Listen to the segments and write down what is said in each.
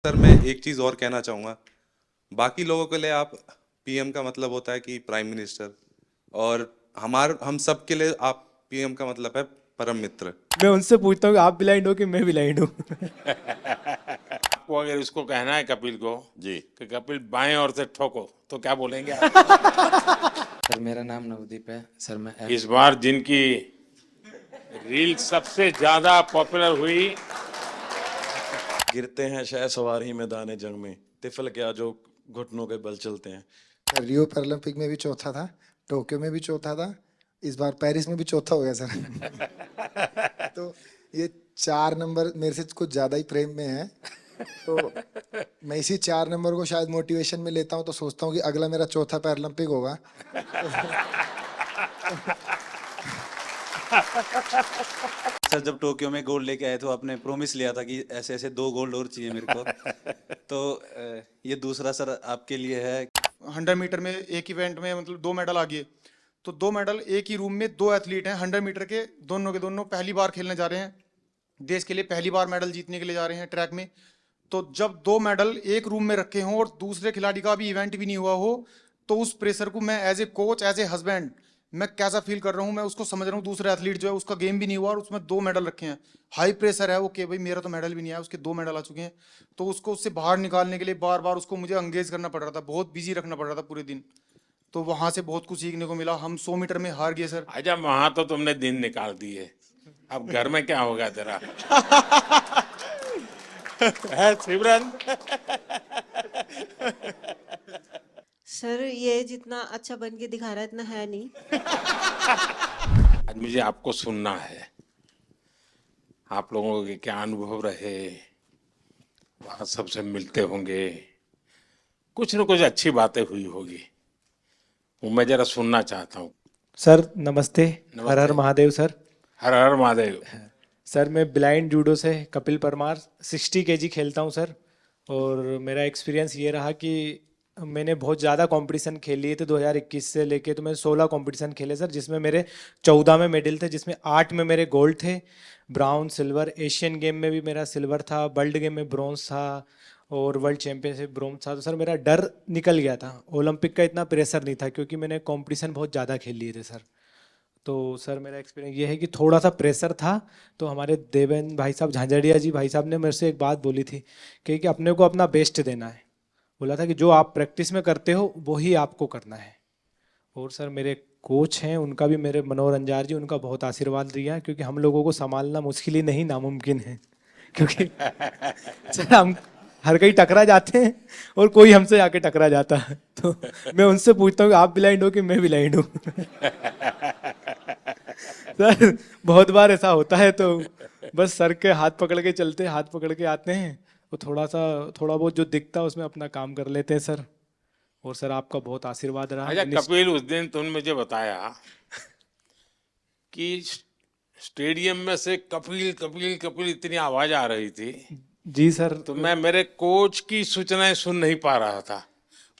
Sir मैं एक चीज़ और कहना चाहूँगा। बाकी लोगों के लिए आप पीएम का मतलब होता है कि प्राइम मिनिस्टर, और हम सब के लिए आप पीएम का मतलब है परम मित्र। मैं उनसे पूछता हूँ कि आप ब्लाइंड हो कि मैं ब्लाइंड हूँ। आपको अगर इसको कहना है कपिल को जी। कि कपिल बाएं ओर से ठोको तो क्या बोलेंगे आप? सर मेरा नाम नवदीप है सर। मैं इस बार जिनकी रील सबसे ज्यादा पॉपुलर हुई, गिरते हैं शायद सवारी मैदान जंग में, तिफल क्या जो घुटनों के बल चलते हैं। रियो पैरालंपिक में भी चौथा था, टोक्यो में भी चौथा था, इस बार पेरिस में भी चौथा हो गया सर। तो ये 4 नंबर मेरे से कुछ ज़्यादा ही प्रेम में है, तो मैं इसी 4 नंबर को शायद मोटिवेशन में लेता हूँ, तो सोचता हूँ कि अगला मेरा चौथा पैरालंपिक होगा। सर जब टोक्यो में गोल्ड लेके आए तो आपने प्रॉमिस लिया था कि ऐसे ऐसे 2 गोल्ड और चाहिए मेरे को। तो ये दूसरा सर आपके लिए है। 100 मीटर में एक इवेंट में मतलब 2 मेडल आ गए, तो 2 मेडल एक ही रूम में 2 एथलीट हैं 100 मीटर के दोनों पहली बार खेलने जा रहे हैं, देश के लिए पहली बार मेडल जीतने के लिए जा रहे हैं ट्रैक में। तो जब 2 मेडल एक रूम में रखे हों और दूसरे खिलाड़ी का भी इवेंट भी नहीं हुआ हो, तो उस प्रेशर को मैं as a coach as a husband मैं कैसा फील कर रहा हूँ, मैं उसको समझ रहा हूँ। दूसरा एथलीट जो है उसका गेम भी नहीं हुआ और उसमें 2 मेडल रखे हैं, हाई प्रेशर है वो कि भाई मेरा तो मेडल भी नहीं आया, उसके 2 मेडल आ चुके हैं। तो उसको उससे बाहर निकालने के लिए बार बार उसको मुझे एंगेज करना पड़ रहा था, बहुत बिजी रखना पड़ रहा था पूरे दिन। तो वहां से बहुत कुछ सीखने को मिला। हम 100 मीटर में हार गए सर। आजा वहां तो तुमने दिन निकाल दिए, अब घर में क्या होगा तेरा? है सिमरन? सर ये जितना अच्छा बन के दिखा रहा है इतना है नहीं। आज मुझे आपको सुनना है, आप लोगों के क्या अनुभव रहे, वहां सबसे मिलते होंगे, कुछ न कुछ अच्छी बातें हुई होगी, वो मैं जरा सुनना चाहता हूँ। सर नमस्ते, हर हर महादेव सर। हर हर महादेव। सर मैं ब्लाइंड जूडो से कपिल परमार 60 केजी खेलता हूँ सर। और मेरा एक्सपीरियंस ये रहा कि मैंने बहुत ज़्यादा कंपटीशन खेल लिए थे 2021 से लेके, तो मैंने 16 कंपटीशन खेले सर, जिसमें मेरे 14 में मेडल थे, जिसमें 8 में मेरे गोल्ड थे, ब्राउन सिल्वर। एशियन गेम में भी मेरा सिल्वर था, वर्ल्ड गेम में ब्रॉन्ज था और वर्ल्ड चैंपियनशिप ब्रॉन्ज था। तो सर मेरा डर निकल गया था, ओलंपिक का इतना प्रेशर नहीं था क्योंकि मैंने कंपटीशन बहुत ज़्यादा खेल लिए थे सर। तो सर मेरा एक्सपीरियंस ये है कि थोड़ा सा प्रेशर था। तो हमारे देवेंद्र भाई साहब, झांझड़िया जी भाई साहब ने मेरे से एक बात बोली थी कि अपने को अपना बेस्ट देना है। बोला था कि जो आप प्रैक्टिस में करते हो वही आपको करना है। और सर मेरे कोच हैं, उनका भी, मेरे मनोहर अंजार जी, उनका बहुत आशीर्वाद दिया, क्योंकि हम लोगों को संभालना मुश्किल ही नहीं नामुमकिन है। क्योंकि सर हम हर कहीं टकरा जाते हैं और कोई हमसे आके टकरा जाता है। तो मैं उनसे पूछता हूँ कि आप ब्लाइंड हो कि मैं ब्लाइंड हूँ। सर बहुत बार ऐसा होता है, तो बस सर के हाथ पकड़ के चलते, हाथ पकड़ के आते हैं, वो थोड़ा बहुत जो दिखता है उसमें अपना काम कर लेते हैं सर। और सर आपका बहुत आशीर्वाद रहा। अच्छा कपिल, उस दिन तुमने मुझे बताया कि स्टेडियम में से कपिल कपिल कपिल इतनी आवाज आ रही थी। जी सर। तो मैं मेरे कोच की सूचनाएं सुन नहीं पा रहा था,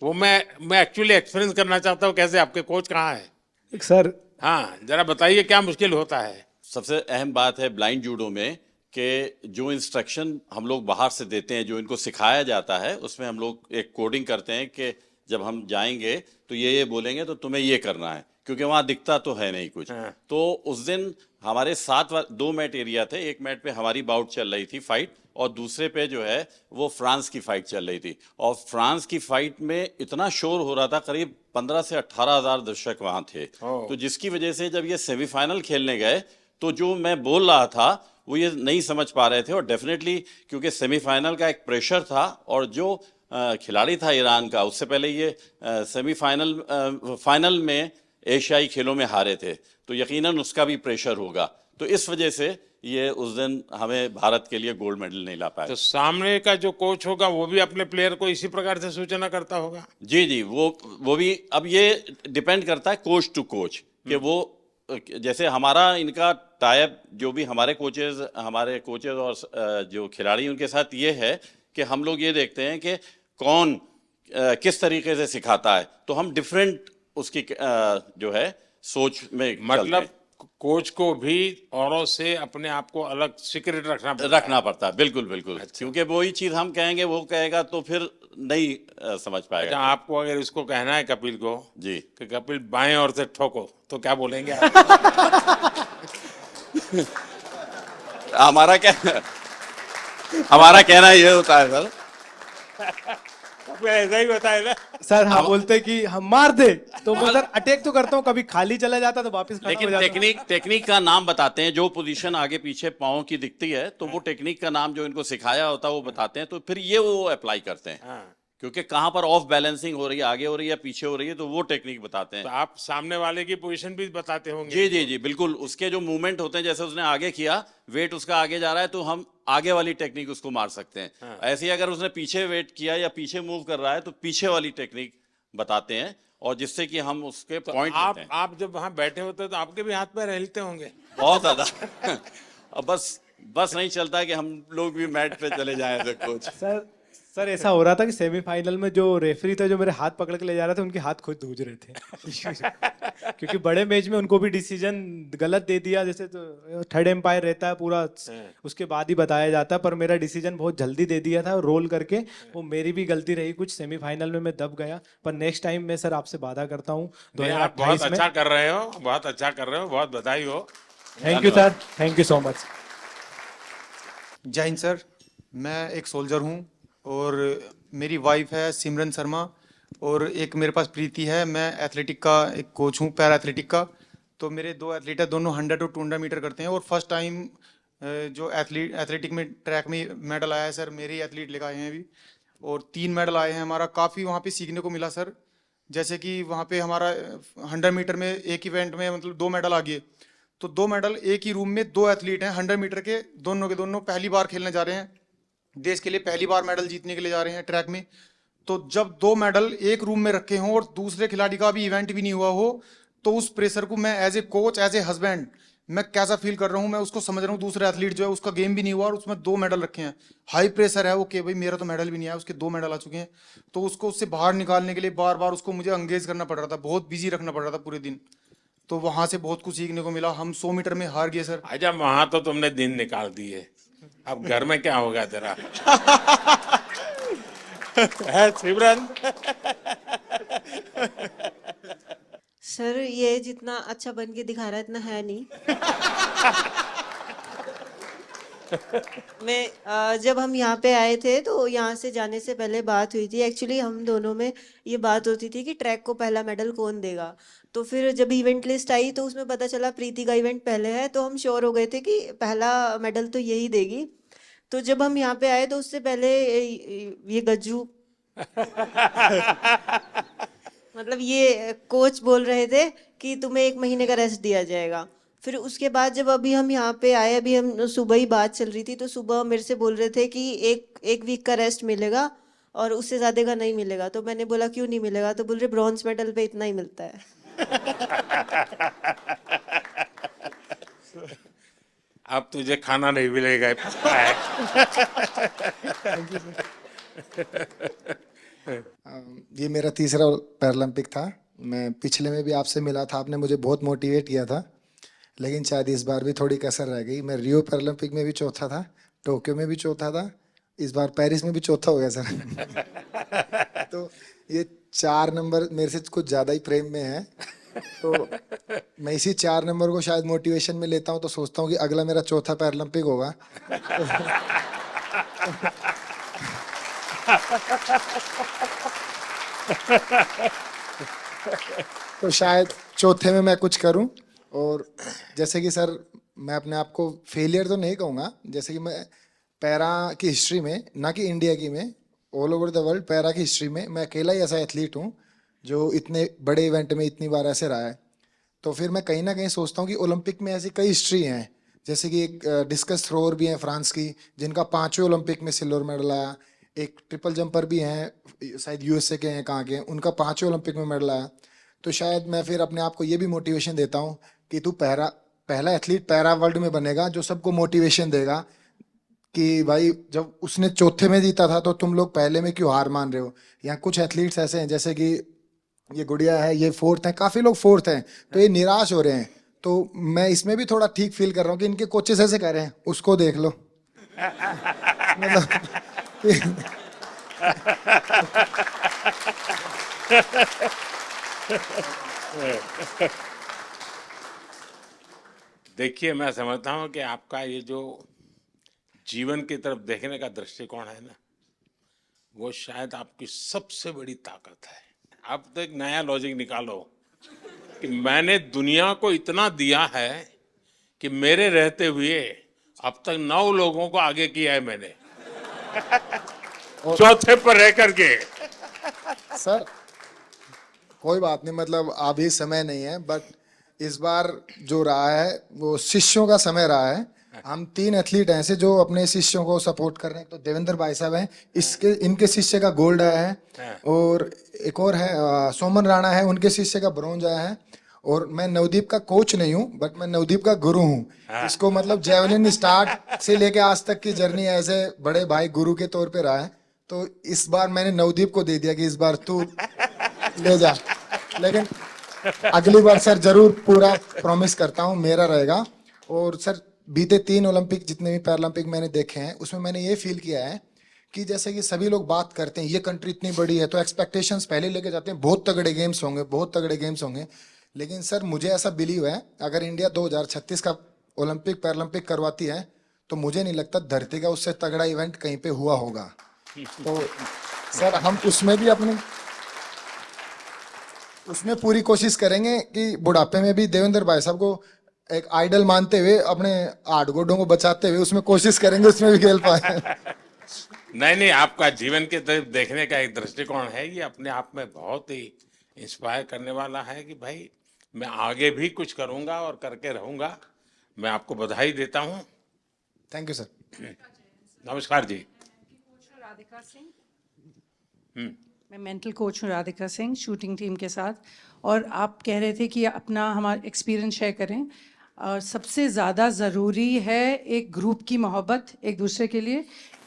वो मैं एक्चुअली एक्सपीरियंस करना चाहता हूँ। कैसे, आपके कोच कहाँ है सर? हाँ जरा बताइए क्या मुश्किल होता है। सबसे अहम बात है ब्लाइंड जूडो में कि जो इंस्ट्रक्शन हम लोग बाहर से देते हैं, जो इनको सिखाया जाता है, उसमें हम लोग एक कोडिंग करते हैं कि जब हम जाएंगे तो ये बोलेंगे तो तुम्हें ये करना है, क्योंकि वहाँ दिखता तो है नहीं कुछ। हाँ। तो उस दिन हमारे 2 मैट एरिया थे, एक मैट पे हमारी बाउट चल रही थी फाइट, और दूसरे पे जो है वो फ्रांस की फाइट चल रही थी। और फ्रांस की फाइट में इतना शोर हो रहा था, करीब 15 से 18 हज़ार दर्शक वहाँ थे। तो जिसकी वजह से जब ये सेमीफाइनल खेलने गए तो जो मैं बोल रहा था वो ये नहीं समझ पा रहे थे। और डेफिनेटली क्योंकि सेमीफाइनल का एक प्रेशर था, और जो खिलाड़ी था ईरान का, उससे पहले ये फाइनल में एशियाई खेलों में हारे थे, तो यकीनन उसका भी प्रेशर होगा। तो इस वजह से ये उस दिन हमें भारत के लिए गोल्ड मेडल नहीं ला पाए। तो सामने का जो कोच होगा वो भी अपने प्लेयर को इसी प्रकार से सूचना करता होगा। जी जी, वो भी, अब ये डिपेंड करता है कोच टू कोच कि वो, जैसे हमारा इनका टाइप, जो भी हमारे कोचेज और जो खिलाड़ी उनके साथ ये है कि हम लोग ये देखते हैं कि कौन किस तरीके से सिखाता है, तो हम डिफरेंट उसकी जो है सोच में मतलब कोच को भी औरों से अपने आप को अलग सीक्रेट रखना पड़ता है। रखना पड़ता है, बिल्कुल बिल्कुल, क्योंकि वही चीज हम कहेंगे वो कहेगा तो फिर नहीं समझ अच्छा, पाएगा। आपको अगर इसको कहना है कपिल को जी। कि कपिल बाएं ओर से ठोको, तो क्या बोलेंगे आप? हमारा क्या हमारा कहना ये होता है सर, कपिल ऐसा ही बताए ना। सर हम बोलते हैं कि हम मार दे, तो मैं सर अटैक तो करता हूँ, कभी खाली चला जाता तो वापस खड़ा हो लेकिन जाता हूँ। टेक्निक का नाम बताते हैं, जो पोजीशन आगे पीछे पाँव की दिखती है तो वो टेक्निक का नाम जो इनको सिखाया होता है वो बताते हैं, तो फिर ये वो अप्लाई करते हैं। हाँ। क्योंकि कहाँ पर ऑफ बैलेंसिंग हो रही है, आगे हो रही है, पीछे हो रही है, तो वो टेक्निक बताते तो हैं। आप सामने वाले की पोजीशन भी बताते होंगे। जी जी जी बिल्कुल, उसके जो मूवमेंट होते हैं, जैसे उसने आगे किया, वेट उसका आगे जा रहा है तो हम आगे वाली टेक्निक उसको मार सकते हैं। हाँ। ऐसे ही अगर उसने पीछे वेट किया या पीछे मूव कर रहा है तो पीछे वाली टेक्निक बताते हैं, और जिससे कि हम उसके तो पॉइंट लेते हैं। आप जब वहां बैठे होते हैं तो आपके भी हाथ पैर हिलते होंगे। बहुत ज्यादा। अब बस नहीं चलता कि हम लोग भी मैट पे चले जाएं ऐसे कोच। सर ऐसा हो रहा था कि सेमीफाइनल में जो रेफरी थे जो मेरे हाथ पकड़ के ले जा रहे थे, उनके हाथ खुद धूज रहे थे। क्योंकि बड़े मैच में उनको भी डिसीजन गलत दे दिया, जैसे तो थर्ड एम्पायर रहता है पूरा, उसके बाद ही बताया जाता है, पर मेरा डिसीजन बहुत जल्दी दे दिया था रोल करके। वो मेरी भी गलती रही कुछ, सेमीफाइनल में मैं दब गया, पर नेक्स्ट टाइम मैं सर आपसे वादा करता हूँ नहीं, आप बहुत 2028 में। अच्छा कर रहे हो, बहुत अच्छा कर रहे हो, बहुत बधाई हो। Thank you sir, thank you so much. जय हिंद सर, मैं एक सोल्जर हूँ और मेरी वाइफ है सिमरन शर्मा, और एक मेरे पास प्रीति है। मैं एथलेटिक का एक कोच हूँ, पैरा एथलेटिक का। तो मेरे दो एथलीट है, दोनों 100 और 200 मीटर करते हैं, और फर्स्ट टाइम जो एथलेटिक में ट्रैक में मेडल आया है सर, मेरे ही एथलीट लेकर आए हैं अभी, और 3 मेडल आए हैं। हमारा काफ़ी वहाँ पे सीखने को मिला सर, जैसे कि वहाँ पे हमारा 100 मीटर में एक इवेंट में मतलब 2 मेडल आ गए, तो 2 मेडल एक ही रूम में 2 एथलीट हैं 100 मीटर के दोनों पहली बार खेलने जा रहे हैं, देश के लिए पहली बार मेडल जीतने के लिए जा रहे हैं ट्रैक में। तो जब 2 मेडल एक रूम में रखे हों और दूसरे खिलाड़ी का भी इवेंट भी नहीं हुआ हो, तो उस प्रेशर को मैं as a coach, as a husband, मैं कैसा फील कर रहा हूँ, मैं उसको समझ रहा हूँ। दूसरा एथलीट जो है उसका गेम भी नहीं हुआ और उसमें 2 मेडल रखे हैं, हाई प्रेशर है वो कि भाई मेरा तो मेडल भी नहीं आया, उसके 2 मेडल आ चुके हैं। तो उसको उससे बाहर निकालने के लिए बार बार उसको मुझे एंगेज करना पड़ रहा था, बहुत बिजी रखना पड़ रहा था पूरे दिन। तो वहां से बहुत कुछ सीखने को मिला। हम 100 मीटर में हार गए सर। आजा, वहां तो तुमने दिन निकाल दिए, अब घर में क्या होगा तेरा? है सिमरन? सर ये जितना अच्छा बन के दिखा रहा है इतना है नहीं। जब हम यहाँ पे आए थे तो यहाँ से जाने से पहले बात हुई थी, एक्चुअली हम दोनों में ये बात होती थी कि ट्रैक को पहला मेडल कौन देगा। तो फिर जब इवेंट लिस्ट आई तो उसमें पता चला प्रीति का इवेंट पहले है, तो हम श्योर हो गए थे कि पहला मेडल तो यही देगी। तो जब हम यहाँ पे आए तो उससे पहले ये गज्जू मतलब ये कोच बोल रहे थे कि तुम्हें 1 महीने का रेस्ट दिया जाएगा। फिर उसके बाद जब अभी हम यहाँ पे आए, अभी हम सुबह ही बात चल रही थी, तो सुबह मेरे से बोल रहे थे कि एक वीक का रेस्ट मिलेगा और उससे ज़्यादा का नहीं मिलेगा। तो मैंने बोला क्यों नहीं मिलेगा, तो बोल रहे ब्रॉन्ज मेडल पे इतना ही मिलता है। अब तुझे खाना नहीं मिलेगा। ये मेरा तीसरा पैरालंपिक था। मैं पिछले में भी आपसे मिला था, आपने मुझे बहुत मोटिवेट किया था, लेकिन शायद इस बार भी थोड़ी कसर रह गई। मैं रियो पैरालंपिक में भी चौथा था, टोक्यो में भी चौथा था, इस बार पेरिस में भी चौथा हो गया सर। तो ये 4 नंबर मेरे से कुछ ज़्यादा ही प्रेम में है, तो मैं इसी 4 नंबर को शायद मोटिवेशन में लेता हूँ, तो सोचता हूँ कि अगला मेरा चौथा पैरालंपिक होगा। तो शायद चौथे में मैं कुछ करूं। और जैसे कि सर मैं अपने आप को फेलियर तो नहीं कहूँगा, जैसे कि मैं पैरा की हिस्ट्री में, ना कि इंडिया की में, all over the world para की हिस्ट्री में मैं अकेला ही ऐसा एथलीट हूँ जो इतने बड़े इवेंट में इतनी बार ऐसे रहा है। तो फिर मैं कहीं ना कहीं सोचता हूँ कि ओलंपिक में ऐसी कई हिस्ट्री हैं, जैसे कि एक डिस्कस थ्रोअर भी हैं फ्रांस की, जिनका 5वें ओलंपिक में सिल्वर मेडल आया। एक ट्रिपल जंपर भी हैं, शायद यूएसए के हैं, कहाँ के हैं, उनका 5वें ओलंपिक में मेडल आया। तो शायद मैं फिर अपने आप को ये भी मोटिवेशन देता हूँ कि तू पहला एथलीट पैरा वर्ल्ड में बनेगा जो सबको मोटिवेशन देगा कि भाई जब उसने चौथे में जीता था तो तुम लोग पहले में क्यों हार मान रहे हो। यहाँ कुछ एथलीट्स ऐसे हैं, जैसे कि ये गुड़िया है, ये 4th हैं, काफ़ी लोग 4th हैं, तो ये निराश हो रहे हैं। तो मैं इसमें भी थोड़ा ठीक फील कर रहा हूँ कि इनके कोचेस ऐसे कह रहे हैं, उसको देख लो। मतलब देखिए, मैं समझता हूँ कि आपका ये जो जीवन की तरफ देखने का दृष्टिकोण है ना, वो शायद आपकी सबसे बड़ी ताकत है। आप तो एक नया लॉजिक निकालो कि मैंने दुनिया को इतना दिया है कि मेरे रहते हुए अब तक 9 लोगों को आगे किया है मैंने, चौथे पर रह करके। सर कोई बात नहीं, मतलब अभी समय नहीं है, बट इस बार जो रहा है वो शिष्यों का समय रहा है। हम 3 एथलीट हैं ऐसे जो अपने शिष्यों को सपोर्ट कर रहे हैं। तो देवेंद्र भाई साहब हैं, इसके इनके शिष्य का गोल्ड आया है, और एक और है सोमन राणा है, उनके शिष्य का ब्रॉन्ज आया है। और मैं नवदीप का कोच नहीं हूँ, बट मैं नवदीप का गुरु हूँ। इसको मतलब जेवलिन स्टार्ट से लेके आज तक की जर्नी ऐसे बड़े भाई गुरु के तौर पे रहा है। तो इस बार मैंने नवदीप को दे दिया कि इस बार तू ले जा, लेकिन अगली बार सर जरूर पूरा प्रॉमिस करता हूँ मेरा रहेगा। और सर बीते 3 ओलंपिक जितने भी पैरालंपिक मैंने देखे हैं, उसमें मैंने ये फील किया है कि जैसे कि सभी लोग बात करते हैं ये कंट्री इतनी बड़ी है तो एक्सपेक्टेशंस पहले लेके जाते हैं, बहुत तगड़े गेम्स होंगे, बहुत तगड़े गेम्स होंगे। लेकिन सर मुझे ऐसा बिलीव है, अगर इंडिया 2036 का ओलंपिक पैरालंपिक करवाती है तो मुझे नहीं लगता धरती का उससे तगड़ा इवेंट कहीं पे हुआ होगा। तो सर हम उसमें पूरी कोशिश करेंगे कि बुढ़ापे में भी देवेंद्र भाई साहब को एक आइडल मानते हुए, अपने 8 गोडों को बचाते हुए उसमें कोशिश करेंगे उसमें भी खेल पाए। नहीं, आपका जीवन के तरफ देखने का एक दृष्टिकोण है, ये अपने आप में बहुत ही इंस्पायर करने वाला है कि भाई मैं आगे भी कुछ करूंगा और करके रहूंगा। मैं आपको बधाई देता हूं। Thank you sir. नमस्कार जी। राधिका सिंह, मैं मेंटल कोच हूँ राधिका सिंह, शूटिंग टीम के साथ। और आप कह रहे थे कि अपना हमारा एक्सपीरियंस शेयर करें। और सबसे ज़्यादा ज़रूरी है एक ग्रुप की मोहब्बत एक दूसरे के लिए।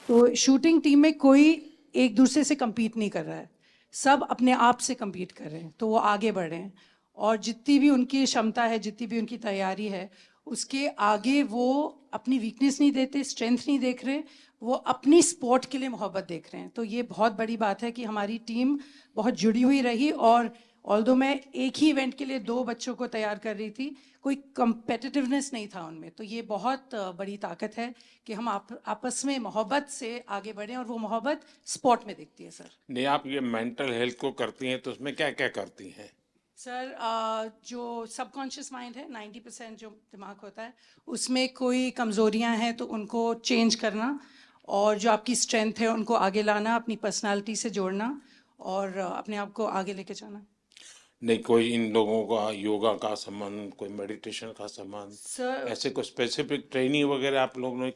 तो शूटिंग टीम में कोई एक दूसरे से compete नहीं कर रहा है, सब अपने आप से compete कर रहे हैं, तो वो आगे बढ़ रहे हैं। और जितनी भी उनकी क्षमता है, जितनी भी उनकी तैयारी है, उसके आगे वो अपनी वीकनेस नहीं देते, स्ट्रेंथ नहीं देख रहे, वो अपनी स्पोर्ट के लिए मोहब्बत देख रहे हैं। तो ये बहुत बड़ी बात है कि हमारी टीम बहुत जुड़ी हुई रही। और ऑल्दो मैं एक ही इवेंट के लिए 2 बच्चों को तैयार कर रही थी, कोई कंपेटिटिवनेस नहीं था उनमें। तो ये बहुत बड़ी ताकत है कि हम आपस में मोहब्बत से आगे बढ़ें, और वो मोहब्बत स्पोर्ट में दिखती है। सर नहीं, आप ये मेंटल हेल्थ को करती हैं तो उसमें क्या क्या करती हैं? सर जो सबकॉन्शियस माइंड है, 90% जो दिमाग होता है, उसमें कोई कमज़ोरियां हैं तो उनको चेंज करना, और जो आपकी स्ट्रेंथ है उनको आगे लाना, अपनी पर्सनालिटी से जोड़ना, और अपने आप को आगे लेके जाना। नहीं, कोई इन लोगों का योगा का संबंध, कोई मेडिटेशन का संबंध, सर ऐसे कोई स्पेसिफिक ट्रेनिंग वगैरह आप लोगों ने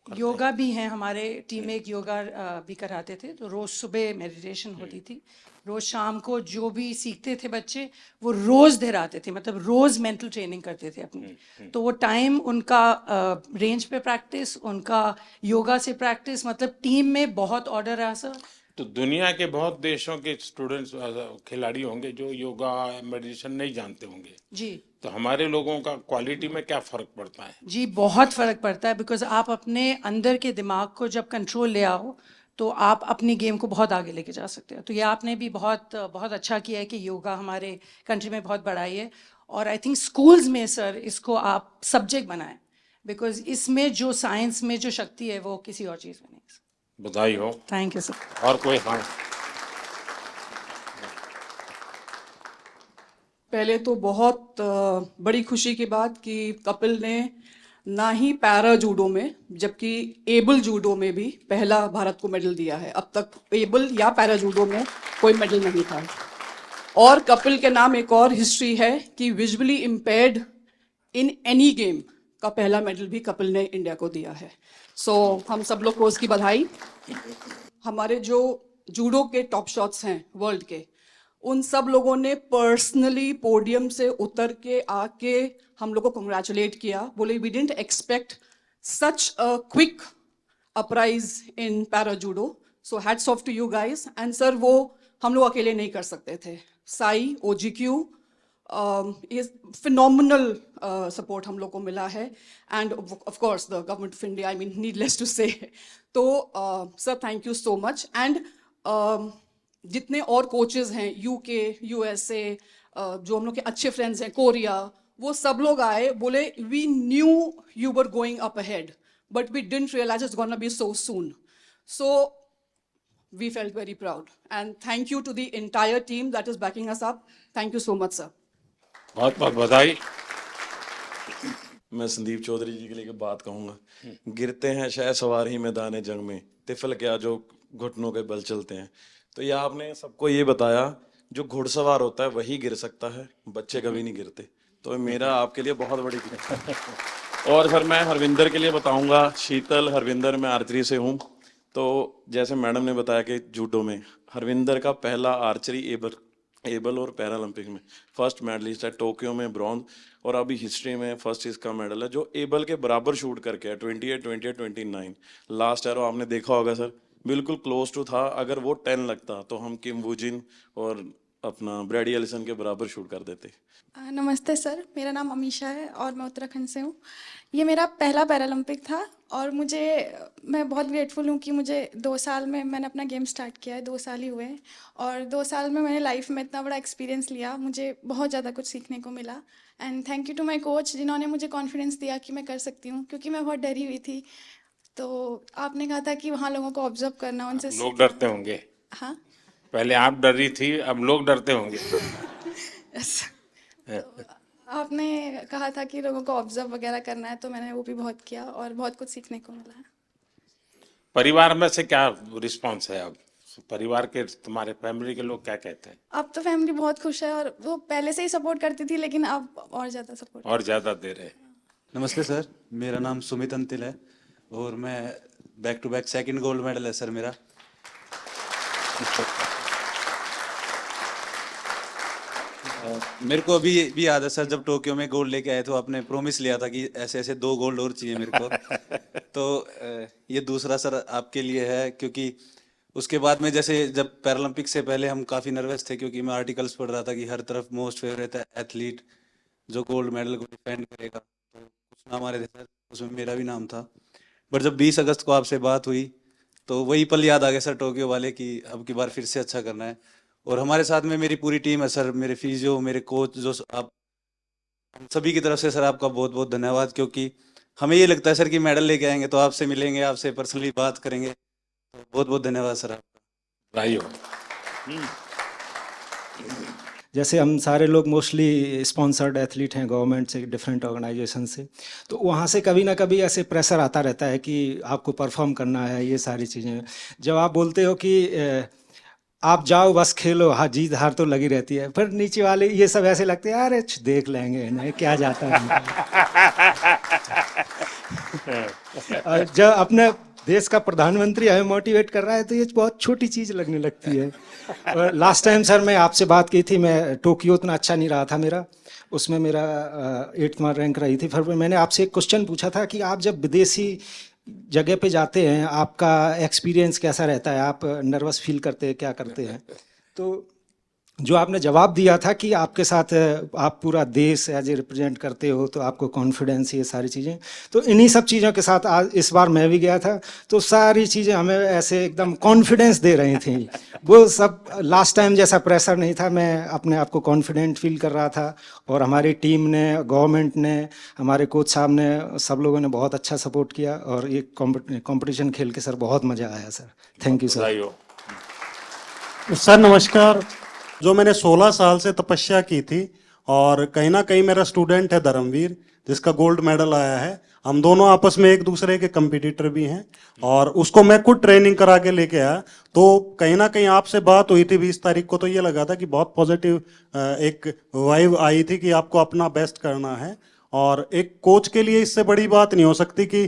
योगा भी है, हमारे टीम में एक योगा भी कराते थे। तो रोज़ सुबह मेडिटेशन होती थी, रोज़ शाम को जो भी सीखते थे बच्चे वो रोज़ दोहराते थे, मतलब रोज़ मेंटल ट्रेनिंग करते थे अपनी। तो वो टाइम उनका रेंज पे प्रैक्टिस, उनका योगा से प्रैक्टिस, मतलब टीम में बहुत ऑर्डर रहा सर। तो दुनिया के बहुत देशों के स्टूडेंट्स खिलाड़ी होंगे जो योगा मेडिटेशन नहीं जानते होंगे जी। तो हमारे लोगों का क्वालिटी में क्या फर्क पड़ता है? जी बहुत फ़र्क पड़ता है, बिकॉज आप अपने अंदर के दिमाग को जब कंट्रोल ले आओ तो आप अपनी गेम को बहुत आगे लेके जा सकते हो। तो ये आपने भी बहुत बहुत अच्छा किया है कि योगा हमारे कंट्री में बहुत बढ़ाई है। और आई थिंक स्कूल्स में सर इसको आप सब्जेक्ट बनाएं, बिकॉज इसमें जो साइंस में जो शक्ति है वो किसी और चीज़ में नहीं। बधाई हो। Thank you sir. और कोई? हाँ, पहले तो बहुत बड़ी खुशी की बात कि कपिल ने ना ही पैरा जूडो में जबकि एबल जूडो में भी पहला भारत को मेडल दिया है। अब तक एबल या पैरा जूडो में कोई मेडल नहीं था। और कपिल के नाम एक और हिस्ट्री है कि visually impaired in any game का पहला मेडल भी कपिल ने इंडिया को दिया है। सो हम सब लोग को उसकी बधाई। हमारे जो जूडो के टॉप शॉट्स हैं वर्ल्ड के, उन सब लोगों ने पर्सनली पोडियम से उतर के आके हम लोग को कंग्रेचुलेट किया, बोले we didn't expect such a quick uprise in para judo, so hats off to you guys. And sir वो हम लोग अकेले नहीं कर सकते थे। साई, OGQ, ये फिनोमिनल सपोर्ट हम लोग को मिला है and of course the government of India, I mean needless to say. तो sir thank you so much. And जितने और कोचेस हैं यूके, यूएसए, जो हम लोग के अच्छे फ्रेंड्स हैं, कोरिया, वो सब लोग आए, बोले we knew you were going up ahead but we didn't realize it's gonna be so soon. So we felt very proud and thank you to the entire team that is backing us up. Thank you so much sir. बहुत बहुत बधाई। मैं संदीप चौधरी जी के लिए एक बात कहूँगा, गिरते हैं शायद सवार ही मैदान जंग में, तिफल क्या जो घुटनों के बल चलते हैं। तो ये आपने सबको ये बताया जो घुड़सवार होता है वही गिर सकता है, बच्चे कभी नहीं गिरते। तो मेरा आपके लिए बहुत बड़ी और फिर मैं हरविंदर के लिए बताऊंगा। शीतल, हरविंदर, मैं आर्चरी से हूँ। तो जैसे मैडम ने बताया कि जूडो में हरविंदर का पहला आर्चरी एबल और पैरालंपिक में फर्स्ट मेडलिस्ट है, टोक्यो में ब्रॉन्ज, और अभी हिस्ट्री में फर्स्ट इसका मेडल है जो एबल के बराबर शूट करके है, 28, 28, 29। लास्ट एरो आपने देखा होगा सर, बिल्कुल क्लोज टू था। अगर वो 10 लगता तो हम किम वूजिन और अपना ब्रैडी एलिसन के बराबर शूट कर देते। नमस्ते सर, मेरा नाम अमीशा है और मैं उत्तराखंड से हूँ। ये मेरा पहला पैरालंपिक था और मैं बहुत ग्रेटफुल हूँ कि मुझे 2 साल में मैंने अपना गेम स्टार्ट किया है, 2 साल ही हुए हैं और 2 साल में मैंने लाइफ में इतना बड़ा एक्सपीरियंस लिया, मुझे बहुत ज़्यादा कुछ सीखने को मिला। And thank you to my coach जिन्होंने मुझे कॉन्फिडेंस दिया कि मैं कर सकती हूँ, क्योंकि मैं बहुत डरी हुई थी। तो आपने कहा था कि वहाँ लोगों को ऑब्जर्व करना, उनसे लोग डरते होंगे। हाँ, पहले आप डर रही थी, अब लोग डरते होंगे। तो आपने कहा था कि लोगों को ऑब्जर्व वगैरह करना है, तो मैंने वो भी बहुत किया और बहुत कुछ सीखने को मिला है। परिवार में से क्या रिस्पांस है अब? परिवार के, तुम्हारे फैमिली के लोग क्या कहते हैं? अब तो फैमिली बहुत खुश है और वो पहले से ही सपोर्ट करती थी, लेकिन अब और ज़्यादा सपोर्ट, और ज़्यादा दे रहे। नमस्ते सर, मेरा नाम सुमित अंतिल है और मैं back to back second gold medal है सर मेरा। मेरे को अभी भी याद है सर, जब टोक्यो में गोल्ड लेके आए तो आपने प्रॉमिस लिया था कि ऐसे ऐसे 2 गोल्ड और चाहिए मेरे को। तो ये दूसरा सर आपके लिए है, क्योंकि उसके बाद में जैसे जब पैरालंपिक से पहले हम काफ़ी नर्वस थे, क्योंकि मैं आर्टिकल्स पढ़ रहा था कि हर तरफ मोस्ट फेवरेट एथलीट जो गोल्ड मेडल को डिफेंड करेगा, तो कुछ नाम आ रहे थे सर, उसमें मेरा भी नाम था। बट जब 20 अगस्त को आपसे बात हुई तो वही पल याद आ गया सर टोक्यो वाले, कि अब की बार फिर से अच्छा करना है। और हमारे साथ में मेरी पूरी टीम है सर, मेरे फिजियो, मेरे कोच, जो आप सभी की तरफ से सर आपका बहुत बहुत धन्यवाद। क्योंकि हमें ये लगता है सर कि मेडल लेके आएंगे तो आपसे मिलेंगे, आपसे पर्सनली बात करेंगे, तो बहुत बहुत धन्यवाद सर आपका। जैसे हम सारे लोग मोस्टली स्पॉन्सर्ड एथलीट हैं गवर्नमेंट से, डिफरेंट ऑर्गेनाइजेशन से, तो वहाँ से कभी ना कभी ऐसे प्रेशर आता रहता है कि आपको परफॉर्म करना है, ये सारी चीज़ें। जब आप बोलते हो कि आप जाओ बस खेलो, हाँ जीत हार तो लगी रहती है, फिर नीचे वाले ये सब ऐसे लगते हैं अरे देख लेंगे नहीं क्या जाता है। और जब अपने देश का प्रधानमंत्री हमें मोटिवेट कर रहा है तो ये बहुत छोटी चीज़ लगने लगती है। और लास्ट टाइम सर मैं आपसे बात की थी, मैं टोक्यो उतना अच्छा नहीं रहा था मेरा, उसमें मेरा 8वां रैंक रही थी। फिर मैंने आपसे एक क्वेश्चन पूछा था कि आप जब विदेशी जगह पे जाते हैं आपका एक्सपीरियंस कैसा रहता है, आप नर्वस फील करते हैं, क्या करते हैं? तो जो आपने जवाब दिया था कि आपके साथ आप पूरा देश एज ए रिप्रेजेंट करते हो तो आपको कॉन्फिडेंस, ये सारी चीज़ें, तो इन्हीं सब चीज़ों के साथ आज इस बार मैं भी गया था, तो सारी चीज़ें हमें ऐसे एकदम कॉन्फिडेंस दे रही थी। वो सब लास्ट टाइम जैसा प्रेशर नहीं था, मैं अपने आप को कॉन्फिडेंट फील कर रहा था। और हमारी टीम ने, गवर्नमेंट ने, हमारे कोच साहब ने, सब लोगों ने बहुत अच्छा सपोर्ट किया और ये कॉम्पिटिशन खेल के सर बहुत मज़ा आया sir. Thank you sir. Sir नमस्कार। जो मैंने 16 साल से तपस्या की थी और कहीं ना कहीं मेरा स्टूडेंट है धर्मवीर, जिसका गोल्ड मेडल आया है। हम दोनों आपस में एक दूसरे के कंपटीटर भी हैं और उसको मैं खुद ट्रेनिंग करा के लेके आया। तो कहीं ना कहीं आपसे बात हुई थी 20 तारीख को, तो ये लगा था कि बहुत पॉजिटिव एक वाइब आई थी कि आपको अपना बेस्ट करना है। और एक कोच के लिए इससे बड़ी बात नहीं हो सकती कि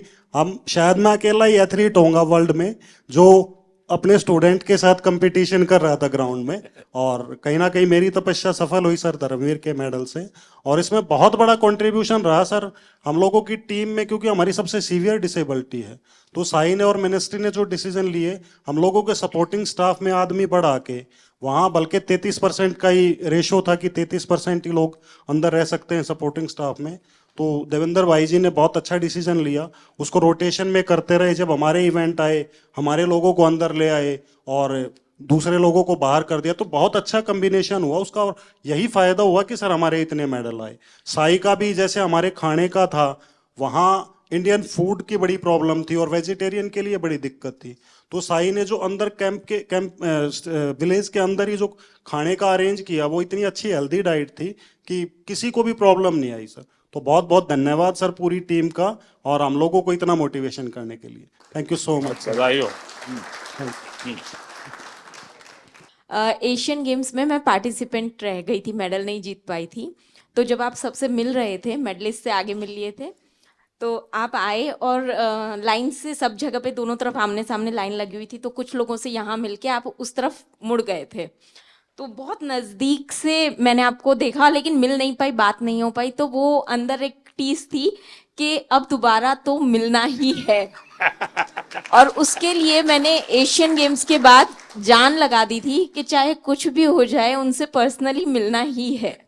शायद मैं अकेला ही एथलीट होऊंगा वर्ल्ड में जो अपने स्टूडेंट के साथ कंपटीशन कर रहा था ग्राउंड में। और कहीं ना कहीं मेरी तपस्या सफल हुई सर धर्मवीर के मेडल से। और इसमें बहुत बड़ा कंट्रीब्यूशन रहा सर हम लोगों की टीम में, क्योंकि हमारी सबसे सीवियर डिसेबिलिटी है। तो साई ने और मिनिस्ट्री ने जो डिसीजन लिए, हम लोगों के सपोर्टिंग स्टाफ में आदमी बढ़ा के वहाँ बल्कि 33% का ही रेशो था कि 33% ही लोग अंदर रह सकते हैं सपोर्टिंग स्टाफ में। तो देवेंद्र भाई जी ने बहुत अच्छा डिसीजन लिया, उसको रोटेशन में करते रहे। जब हमारे इवेंट आए, हमारे लोगों को अंदर ले आए और दूसरे लोगों को बाहर कर दिया, तो बहुत अच्छा कॉम्बिनेशन हुआ उसका। और यही फायदा हुआ कि सर हमारे इतने मेडल आए। साई का भी जैसे हमारे खाने का था, वहाँ इंडियन फूड की बड़ी प्रॉब्लम थी और वेजिटेरियन के लिए बड़ी दिक्कत थी। तो साई ने जो अंदर कैंप विलेज के अंदर ही जो खाने का अरेंज किया, वो इतनी अच्छी हेल्दी डाइट थी कि किसी को भी प्रॉब्लम नहीं आई सर। तो बहुत बहुत धन्यवाद सर पूरी टीम का, और हम लोगों को इतना मोटिवेशन करने के लिए। Thank you so much sir. बधाई हो। एशियन गेम्स में मैं पार्टिसिपेंट रह गई थी, मेडल नहीं जीत पाई थी। तो जब आप सबसे मिल रहे थे, मेडलिस्ट से आगे मिल लिए थे, तो आप आए और लाइन से सब जगह पे दोनों तरफ आमने सामने लाइन लगी हुई थी, तो कुछ लोगों से यहाँ मिलके आप उस तरफ मुड़ गए थे। तो बहुत नज़दीक से मैंने आपको देखा, लेकिन मिल नहीं पाई, बात नहीं हो पाई। तो वो अंदर एक टीस थी कि अब दोबारा तो मिलना ही है। और उसके लिए मैंने एशियन गेम्स के बाद जान लगा दी थी कि चाहे कुछ भी हो जाए, उनसे पर्सनली मिलना ही है।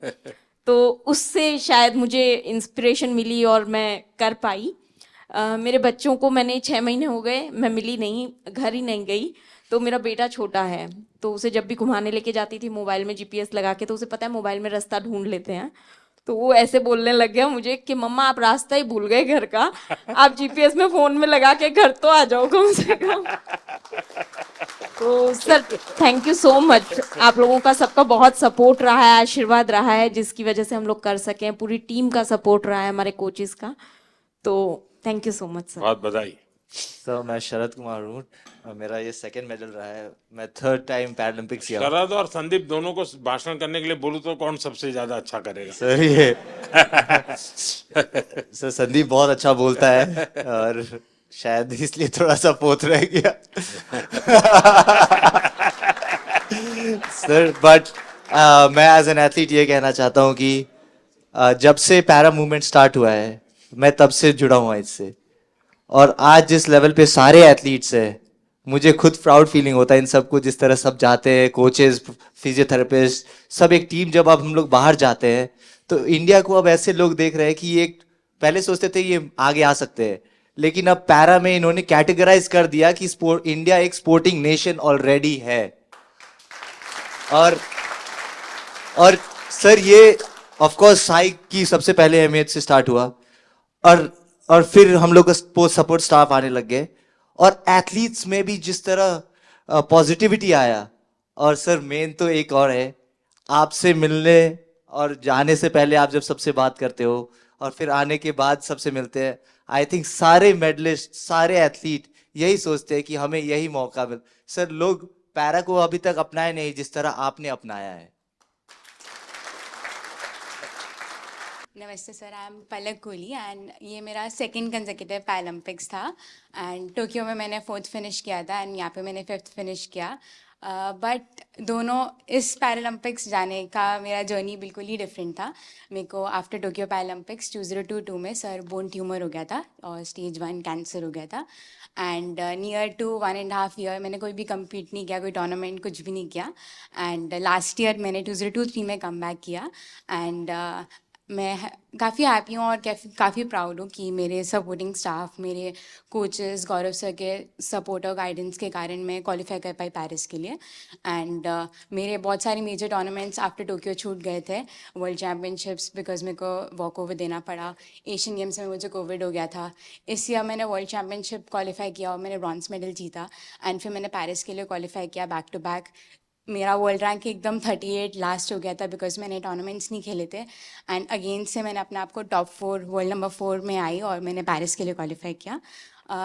तो उससे शायद मुझे इंस्पिरेशन मिली और मैं कर पाई। मेरे बच्चों को मैंने 6 महीने हो गए, मैं मिली नहीं, घर ही नहीं गई। तो मेरा बेटा छोटा है, तो उसे जब भी घुमाने लेके जाती थी मोबाइल में GPS लगा के, तो उसे पता है मोबाइल में रास्ता ढूंढ लेते हैं। तो वो ऐसे बोलने लग गया मुझे कि मम्मा आप रास्ता ही भूल गए घर का, आप GPS में फ़ोन में लगा के घर तो आ जाओ कम से कम। तो sir thank you so much, आप लोगों का सबका बहुत सपोर्ट रहा है, आशीर्वाद रहा है, जिसकी वजह से हम लोग कर सकें। पूरी टीम का सपोर्ट रहा है, हमारे कोचेस का। तो thank you so much sir. बहुत बधाई। सर मैं शरद कुमार हूँ, मेरा ये 2nd मेडल रहा है। मैं 3rd टाइम पैरालंपिक्स किया। शरद और संदीप दोनों को भाषण करने के लिए बोलूं तो कौन सबसे ज्यादा अच्छा करेगा? सर ये सर संदीप बहुत अच्छा बोलता है और शायद इसलिए थोड़ा सा पोत रह गया। सर बट मैं एज एन एथलीट ये कहना चाहता हूँ कि जब से पैरा मूवमेंट स्टार्ट हुआ है, मैं तब से जुड़ा हुआ इससे। और आज जिस लेवल पे सारे एथलीट्स हैं, मुझे खुद प्राउड फीलिंग होता है इन सबको, जिस तरह सब जाते हैं, कोचेस, फिजियोथेरेपिस्ट, सब एक टीम। जब अब हम लोग बाहर जाते हैं तो इंडिया को अब ऐसे लोग देख रहे हैं कि ये पहले सोचते थे ये आगे आ सकते हैं, लेकिन अब पैरा में इन्होंने कैटेगराइज कर दिया कि इंडिया एक स्पोर्टिंग नेशन ऑलरेडी है। और सर ये ऑफ कोर्स साई की सबसे पहले अहमियत से स्टार्ट हुआ, और फिर हम लोग का सपोर्ट स्टाफ आने लग गए, और एथलीट्स में भी जिस तरह पॉजिटिविटी आया। और सर मेन तो एक और है, आपसे मिलने और जाने से पहले आप जब सबसे बात करते हो और फिर आने के बाद सबसे मिलते हैं, आई थिंक सारे मेडलिस्ट, सारे एथलीट यही सोचते हैं कि हमें यही मौका मिल। सर लोग पैरा को अभी तक अपनाए नहीं जिस तरह आपने अपनाया है। नमस्ते sir, I am Palak Kohli and ये मेरा 2nd कंसेक्यूटिव पैरालंपिक्स था। एंड टोक्यो में मैंने 4th फिनिश किया था एंड यहाँ पे मैंने 5th फिनिश किया। बट दोनों इस पैरालंपिक्स जाने का मेरा जर्नी बिल्कुल ही डिफरेंट था। मेरे को आफ्टर टोक्यो पैरालंपिक्स 2022 में सर बोन ट्यूमर हो गया था और स्टेज 1 कैंसर हो गया था। एंड नियर टू 1.5 ईयर मैंने कोई भी कम्पीट नहीं किया, कोई टूर्नामेंट कुछ भी नहीं किया। एंड लास्ट ईयर मैंने 2023 में कम बैक किया। एंड मैं काफ़ी हैप्पी हूँ और काफ़ी प्राउड हूँ कि मेरे सपोर्टिंग स्टाफ, मेरे कोचेस, गौरव सर के सपोर्ट और गाइडेंस के कारण मैं क्वालिफाई कर पाई पेरिस के लिए। एंड मेरे बहुत सारे मेजर टूर्नामेंट्स आफ्टर टोक्यो छूट गए थे। वर्ल्ड चैम्पियनशिप्स बिकॉज मेरे को वॉक ओवर देना पड़ा, एशियन गेम्स में मुझे कोविड हो गया था। इस ईयर मैंने वर्ल्ड चैम्पियनशिप क्वालिफाई किया और मैंने ब्रॉन्ज मेडल जीता। एंड फिर मैंने पेरिस के लिए क्वालिफाई किया बैक टू बैक। मेरा वर्ल्ड रैंक एकदम 38 लास्ट हो गया था बिकॉज मैंने टूर्नामेंट्स नहीं खेले थे। एंड अगेन से मैंने अपने आप को टॉप 4 वर्ल्ड नंबर 4 में आई और मैंने पेरिस के लिए क्वालिफाई किया।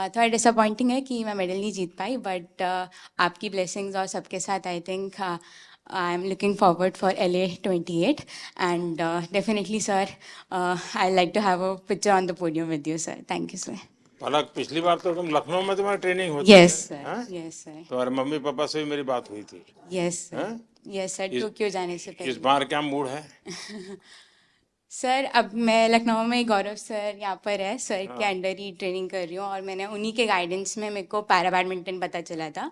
थोड़ा डिसअपॉइंटिंग है कि मैं मेडल नहीं जीत पाई, बट आपकी ब्लेसिंग्स और सबके साथ I think I am looking forward for LA 28 and definitely sir I like to have a picture on the podium with you sir. Thank you sir. Palak पिछली बार तो तुम लखनऊ में तुम्हारी ट्रेनिंग होती यस सर, यस सर। तुम्हारे mummy papa से भी मेरी बात हुई थी। Yes sir, yes sir. Tokyo जाने से पहले इस बार क्या मूड है? सर अब मैं लखनऊ में गौरव सर यहाँ पर है, सर के अंडर ही ट्रेनिंग कर रही हूँ और मैंने उन्हीं के गाइडेंस में मेरे को पैरा बैडमिंटन पता चला था।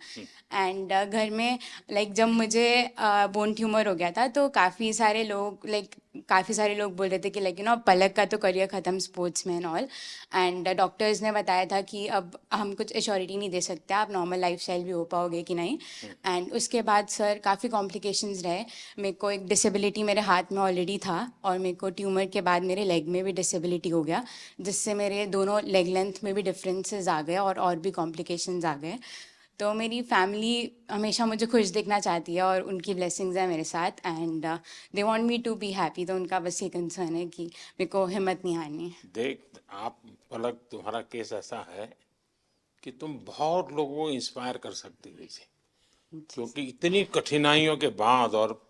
एंड घर में लाइक जब मुझे बोन ट्यूमर हो गया था तो काफ़ी सारे लोग बोल रहे थे कि लाइक पलक का तो करियर ख़त्म स्पोर्ट्स में एंड ऑल। एंड डॉक्टर्स ने बताया था कि अब हम कुछ एश्योरिटी नहीं दे सकते, आप नॉर्मल लाइफस्टाइल भी हो पाओगे कि नहीं। एंड उसके बाद सर काफ़ी कॉम्प्लिकेशंस रहे। मेरे को एक डिसेबिलिटी मेरे हाथ में ऑलरेडी था और मेरे को ट्यूमर के बाद मेरे लेग में भी डिसेबिलिटी हो गया, जिससे मेरे दोनों लेग लेंथ में भी डिफरेंसेस आ गए और भी कॉम्प्लिकेशंस आ गए। तो मेरी फैमिली हमेशा मुझे खुश देखना चाहती है और उनकी ब्लेसिंग्स हैं मेरे साथ and they want me to be happy. तो उनका बस ये कंसर्न है कि मेरे को हिम्मत नहीं हारनी है। देख आप पलक, तुम्हारा केस ऐसा है कि तुम बहुत लोगों को इंस्पायर कर सकती हो इसे, क्योंकि इतनी कठिनाइयों के बाद और